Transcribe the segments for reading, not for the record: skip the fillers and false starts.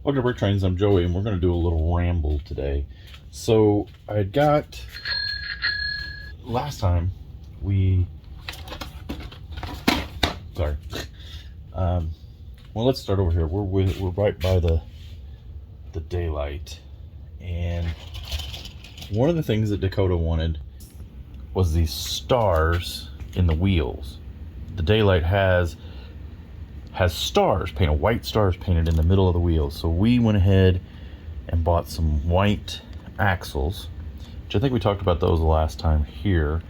Welcome to Brick Trains. I'm Joey, and we're going to do a little ramble today. So I had got last time we sorry. Well, let's start over here. We're right by the daylight, and one of the things that Dakota wanted was these stars in the wheels. The daylight has stars painted, white stars painted in the middle of the wheels. So we went ahead and bought some white axles, which I think we talked about those the last time here,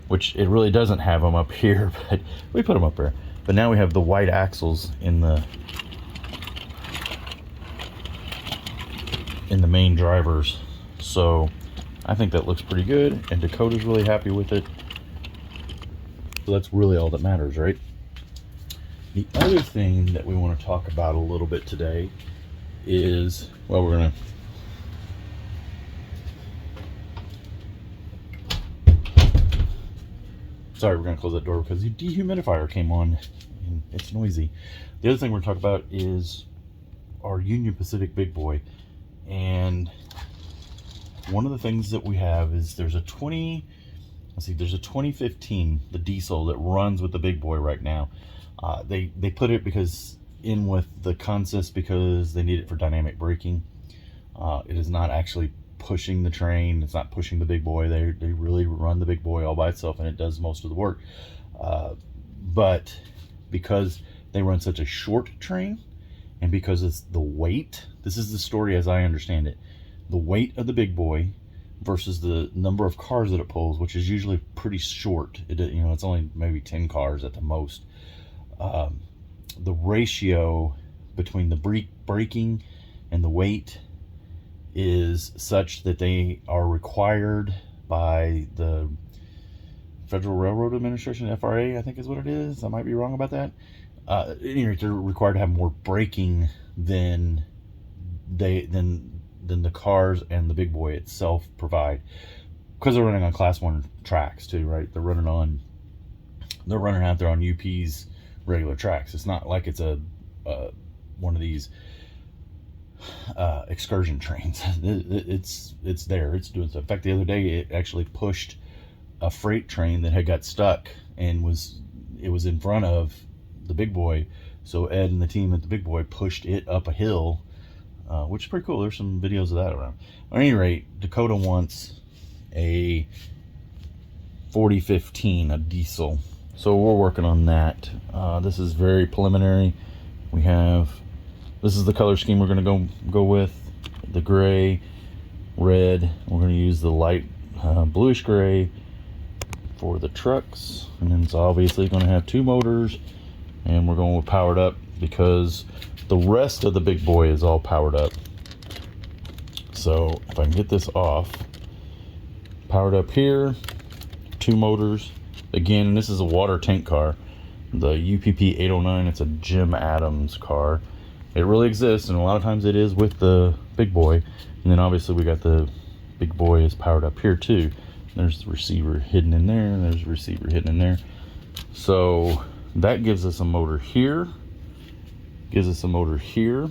which it really doesn't have them up here, but we put them up there. But now we have the white axles in the main drivers. So I think that looks pretty good, and Dakota's really happy with it. So that's really all that matters, right? The other thing that we want to talk about a little bit today is, well, we're gonna close that door because the dehumidifier came on and it's noisy. The other thing we're gonna talk about is our Union Pacific big boy. And one of the things that we have is there's a 2015, the diesel that runs with the big boy right now. They put it in with the consist because they need it for dynamic braking. It is not actually pushing the train. It's not pushing the big boy. They really run the big boy all by itself, and it does most of the work. But because they run such a short train, and because it's the weight, this is the story as I understand it, the weight of the big boy versus the number of cars that it pulls, which is usually pretty short. It's only maybe 10 cars at the most. The ratio between the braking and the weight is such that they are required by the Federal Railroad Administration, FRA, I think is what it is. I might be wrong about that. At any rate, they're required to have more braking than the cars and the big boy itself provide, because they're running on class 1 tracks too, right? They're running out there on UP's regular tracks. It's not like it's a one of these excursion trains. It's there, it's doing stuff. In fact, the other day it actually pushed a freight train that had got stuck and was in front of the big boy. So Ed and the team at the big boy pushed it up a hill, which is pretty cool. There's some videos of that around. At any rate, Dakota wants a 4015, a diesel. So we're working on that. This is very preliminary. This is the color scheme we're going to go with. The gray, red. We're going to use the light bluish gray for the trucks. And then it's obviously going to have 2 motors. And we're going with powered up because the rest of the big boy is all powered up. So if I can get this off, powered up here, 2 motors. Again, this is a water tank car, the UPP 809. It's a Jim Adams car. It really exists, and a lot of times it is with the big boy. And then obviously we got the big boy is powered up here too. There's the receiver hidden in there, and there's the receiver hidden in there. So that gives us a motor here, gives us a motor here,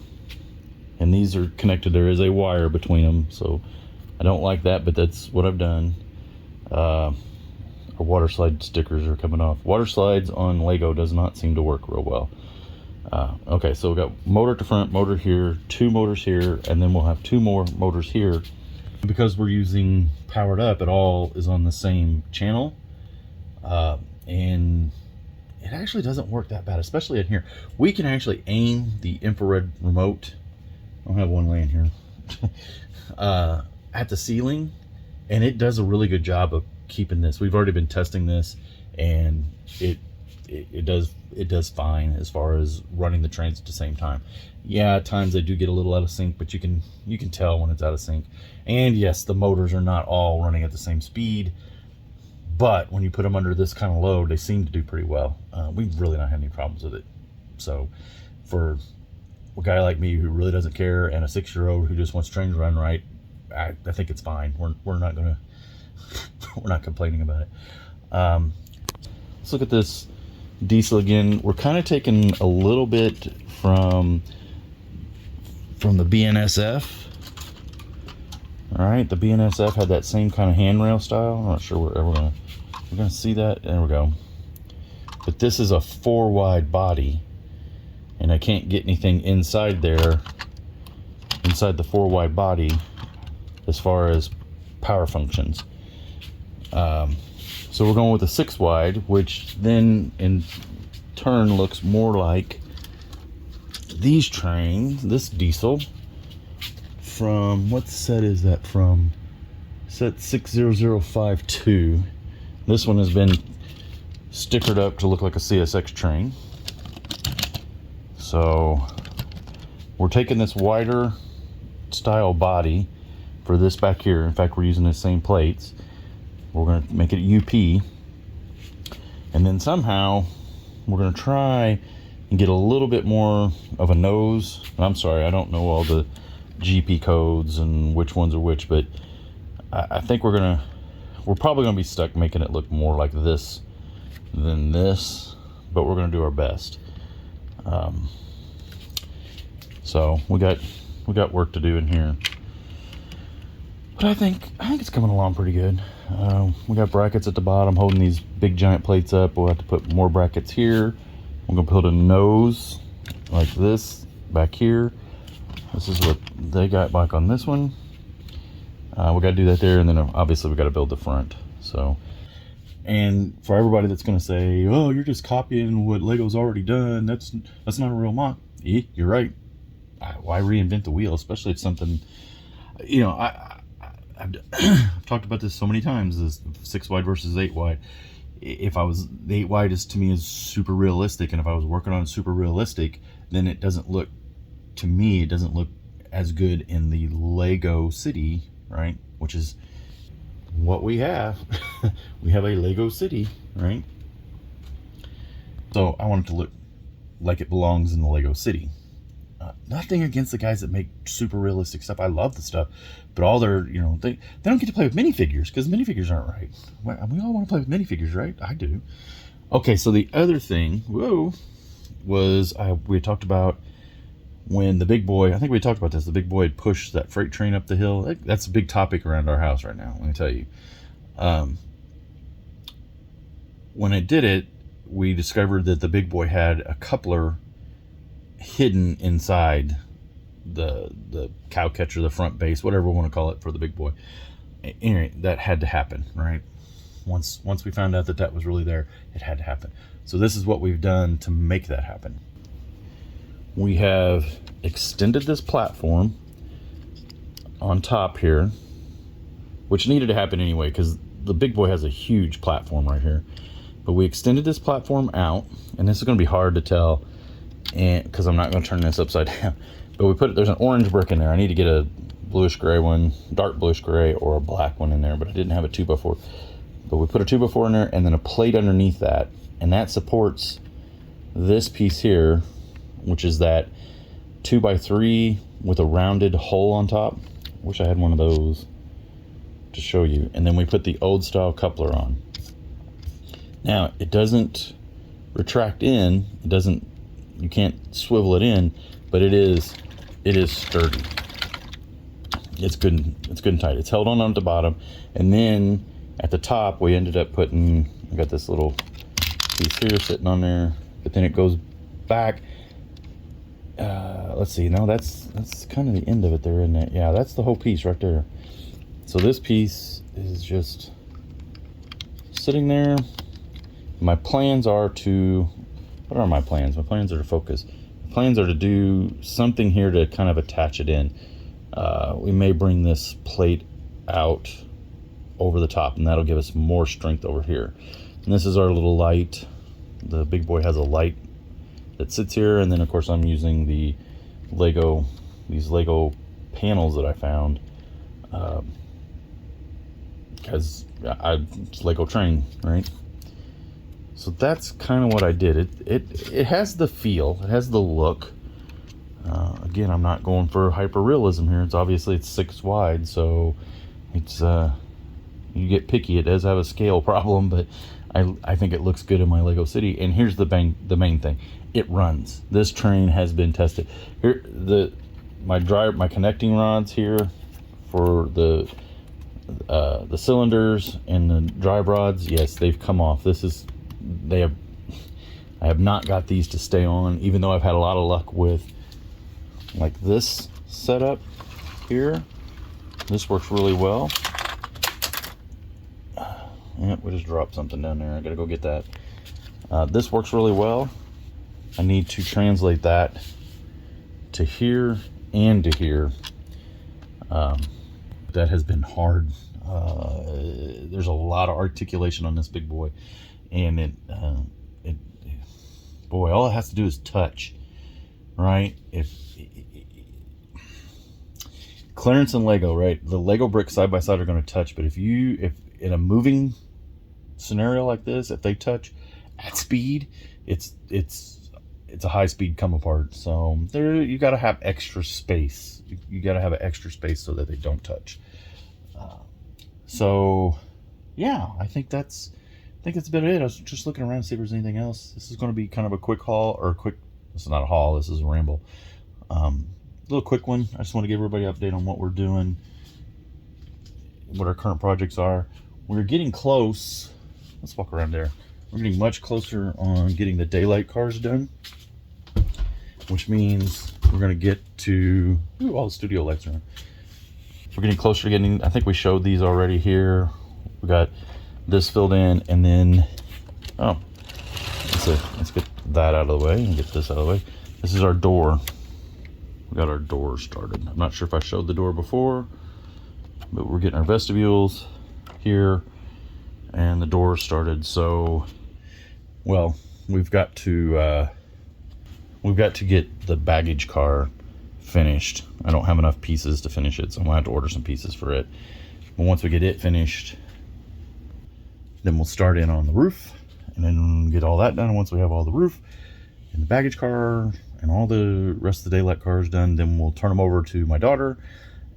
and these are connected. There is a wire between them, so I don't like that, but that's what I've done. Our water slide stickers are coming off. Water slides on Lego does not seem to work real well. Okay, so we've got motor to front, motor here, 2 motors here, and then we'll have 2 more motors here. Because we're using powered up, it all is on the same channel, and it actually doesn't work that bad, especially in here. We can actually aim the infrared remote, I don't have one laying here, at the ceiling, and it does a really good job of keeping this. We've already been testing this, and it does fine as far as running the trains at the same time. Yeah, at times they do get a little out of sync, but you can tell when it's out of sync. And yes, the motors are not all running at the same speed, but when you put them under this kind of load, they seem to do pretty well. We've really not had any problems with it. So for a guy like me who really doesn't care, and a 6-year-old who just wants trains run right, I think it's fine. We're not gonna we're not complaining about it. Let's look at this diesel again. We're kind of taking a little bit from from the BNSF. All right, the BNSF had that same kind of handrail style. I'm not sure we're gonna see that. There we go. But this is a 4 wide body, and I can't get anything inside there, inside the 4 wide body, as far as power functions. So we're going with a 6 wide, which then in turn looks more like these trains, this diesel from, what set is that from? Set 60052. This one has been stickered up to look like a CSX train. So we're taking this wider style body for this back here. In fact, we're using the same plates. We're going to make it UP, and then somehow we're going to try and get a little bit more of a nose. I'm sorry, I don't know all the GP codes and which ones are which, but I think we're probably going to be stuck making it look more like this than this, but we're going to do our best. So we got work to do in here, but I think it's coming along pretty good. We got brackets at the bottom holding these big giant plates up. We'll have to put more brackets here. We're gonna put a nose like this back here. This is what they got back on this one. We got to do that there, and then obviously we got to build the front. So, and for everybody that's gonna say, "Oh, you're just copying what Lego's already done," that's not a real mod. You're right. Why reinvent the wheel, especially if something, you know, I've talked about this so many times, this 6 wide versus 8 wide. If I was, the 8 wide is to me is super realistic, and if I was working on super realistic, then it doesn't look, to me, it doesn't look as good in the Lego city, right? Which is what we have. We have a Lego city, right? So I want it to look like it belongs in the Lego city. Nothing against the guys that make super realistic stuff. I love the stuff, but all their, you know, they don't get to play with minifigures because minifigures aren't right. We all want to play with minifigures, right? I do. Okay, so the other thing, was we talked about when the big boy, I think we talked about this, the big boy had pushed that freight train up the hill. That's a big topic around our house right now, let me tell you. When it did it, we discovered that the big boy had a coupler hidden inside the cow catcher, the front base, whatever we want to call it for the big boy. Anyway, that had to happen, right? Once we found out that was really there, it had to happen. So this is what we've done to make that happen. We have extended this platform on top here, which needed to happen anyway because the big boy has a huge platform right here. But we extended this platform out, and this is going to be hard to tell, and because I'm not going to turn this upside down. But there's an orange brick in there. I need to get a bluish gray one, dark bluish gray, or a black one in there, but I didn't have a 2x4. But we put a 2x4 in there, and then a plate underneath that, and that supports this piece here, which is that 2x3 with a rounded hole on top. Wish I had one of those to show you. And then we put the old style coupler on. Now it doesn't retract in. It doesn't. You can't swivel it in, but it is sturdy. It's good. It's good and tight. It's held on at the bottom, and then at the top we ended up putting. I got this little piece here sitting on there, but then it goes back. Let's see. No, that's kind of the end of it there, isn't it? Yeah, that's the whole piece right there. So this piece is just sitting there. My plans are to. What are my plans? My plans are to focus. My plans are to do something here to kind of attach it in. We may bring this plate out over the top, and that'll give us more strength over here. And this is our little light. The big boy has a light that sits here, and then of course I'm using these Lego panels that I found because it's Lego train, right? So that's kind of what I did. It has the feel, it has the look. Again, I'm not going for hyper realism here. It's 6 wide, so it's you get picky. It does have a scale problem, but I think it looks good in my Lego city. And here's the main thing: it runs. This train has been tested. Here, my connecting rods here for the cylinders and the drive rods, yes, they've come off. I have not got these to stay on, even though I've had a lot of luck with like this setup here. This works really well. Yep, we just dropped something down there. I gotta go get that. This works really well. I need to translate that to here and to here. That has been hard. There's a lot of articulation on this big boy, and boy, all it has to do is touch, right? If Clarence and Lego, right? The Lego bricks side by side are going to touch, but if in a moving scenario like this, if they touch at speed, it's a high speed come apart. So there, you got to have extra space. You got to have an extra space so that they don't touch. So yeah, I think that's about it. I was just looking around to see if there's anything else. This is going to be kind of a quick haul, this is not a haul, this is a ramble. Little quick one. I just want to give everybody an update on what we're doing, what our current projects are. We're getting close. Let's walk around there. We're getting much closer on getting the daylight cars done, which means we're going to get to all the studio lights are on. We're getting closer to getting, I think we showed these already here. We got this filled in, and then let's get that out of the way and get this out of the way. This is our door. We got our door started. I'm not sure if I showed the door before, but we're getting our vestibules here and the door started. So, well, we've got to get the baggage car finished. I don't have enough pieces to finish it, so I'm gonna have to order some pieces for it. But once we get it finished, then we'll start in on the roof and then get all that done. And once we have all the roof and the baggage car and all the rest of the daylight cars done, then we'll turn them over to my daughter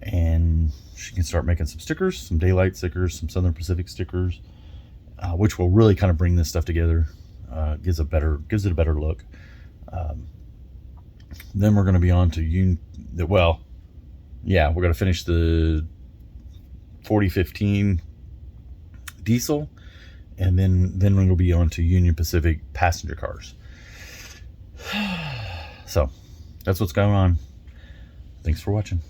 and she can start making some stickers, some daylight stickers, some Southern Pacific stickers, which will really kind of bring this stuff together. Gives it a better look. Then we're going to be on to we're going to finish the 4015 diesel, and then we'll be on to Union Pacific passenger cars. So that's what's going on. Thanks for watching.